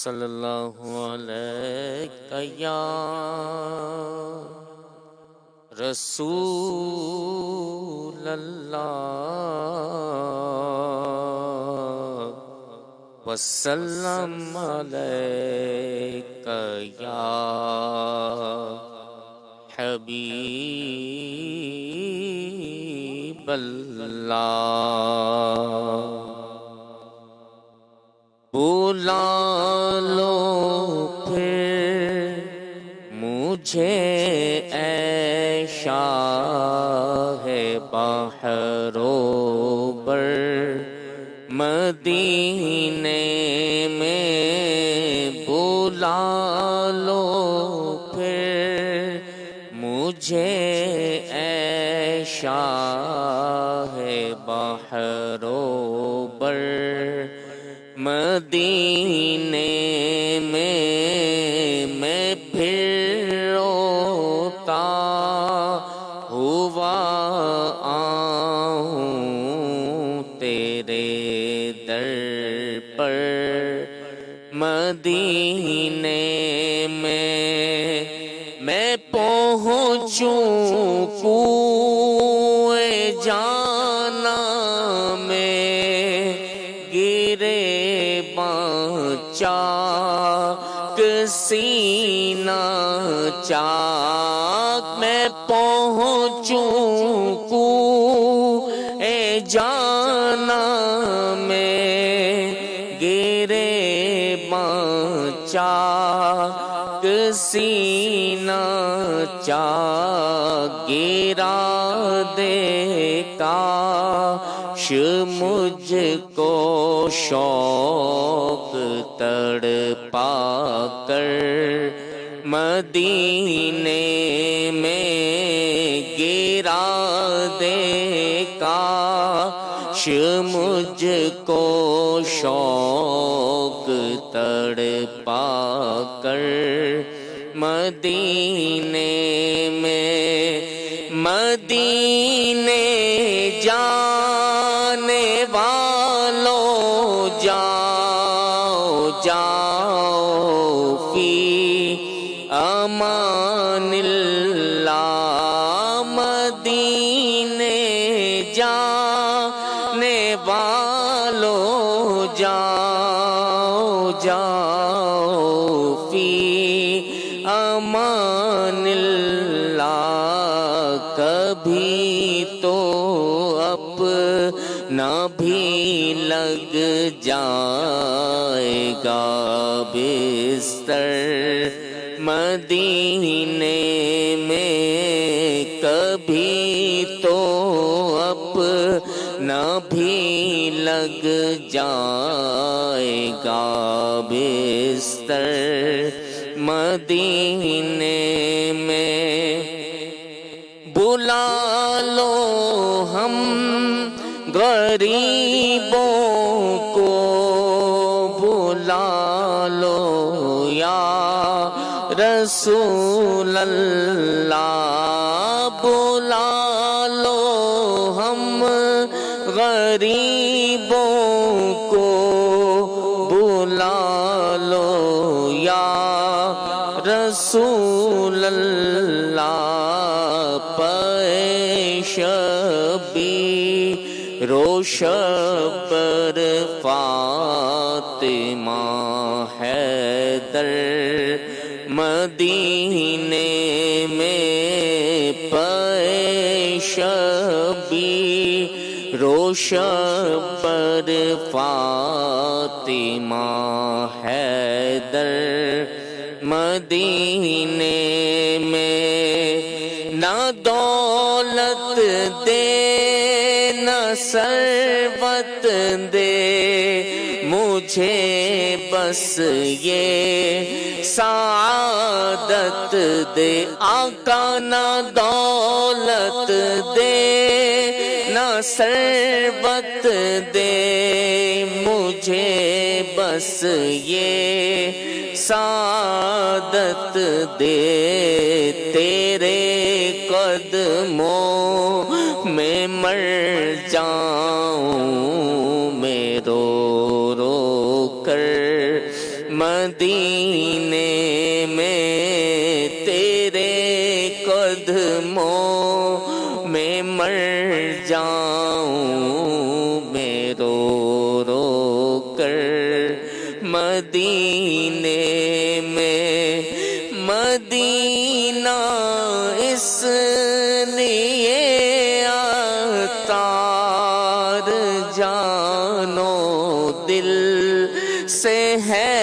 صلی اللہ علیہ یا رسول اللہ وسلم علیک یا حبیب اللہ۔ بلا لو پھر مجھے اے شاہ بحر و بر مدینے میں، بلا لو پھر مجھے اے شاہ بحر و بر مدینے میں پھر روتا ہوا آؤں تیرے در پر، مدینے میں پہنچوں کوئے جانا میں، گرے چاک سینہ چاک میں پہنچوں کوئے جانا میں، گرے چاک سینہ چاک گرا دے کاش مجھ کو شوق تڑپا کر، مدینے میں گرا دے کاش مجھ کو شوق تڑپا کر، مدینے میں مدینے جانے والوں جاؤ جاؤ فی امان اللہ، مدینے جانے والوں جاؤ جاؤ فی امان اللہ، کبھی تو اپنا بھی لگ جائے گا بستر، مدینے میں کبھی تو اپنا بھی لگ جائے گا بستر، مدینے میں بلا لو ہم غریبوں کو، بلا لو یا رسول اللہ، بلا لو ہم غریبوں کو، بلا لو یا رسول اللہ، پیش روشبر فاطمہ حیدر، مدینے میں پیشبی روشبر فاطمہ حیدر، مدینے میں نہ دولت دے نہ ثروت دے مجھے، بس یہ سعادت دے، آقا نہ دولت دے نہ ثروت دے مجھے، بس یہ سعادت دے، تیرے قدموں میں مر جاؤں میں رو رو کر، مدینے میں تیرے قدموں میں مر جاؤں میں رو رو کر مدینے میں مدینہ اس لیے عطار جانو دل سے ہے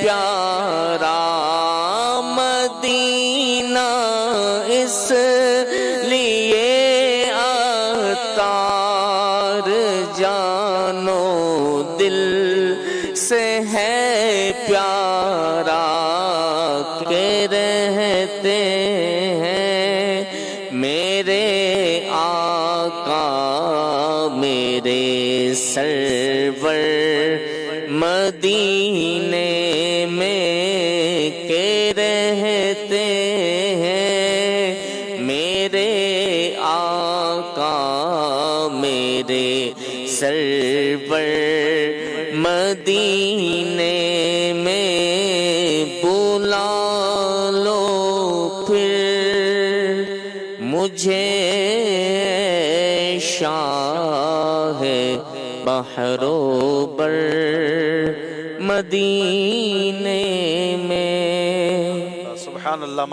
پیارا مدینہ اس لیے عطار جانو دل سے ہے پیارا کہ رہتے ہیں میرے آقا میرے سرور مدینے میں کہ رہتے ہیں میرے آقا میرے سرور مدینے میں بلا لو پھر مجھے شاہ بحر و بر مدینے میں. سبحان اللہ.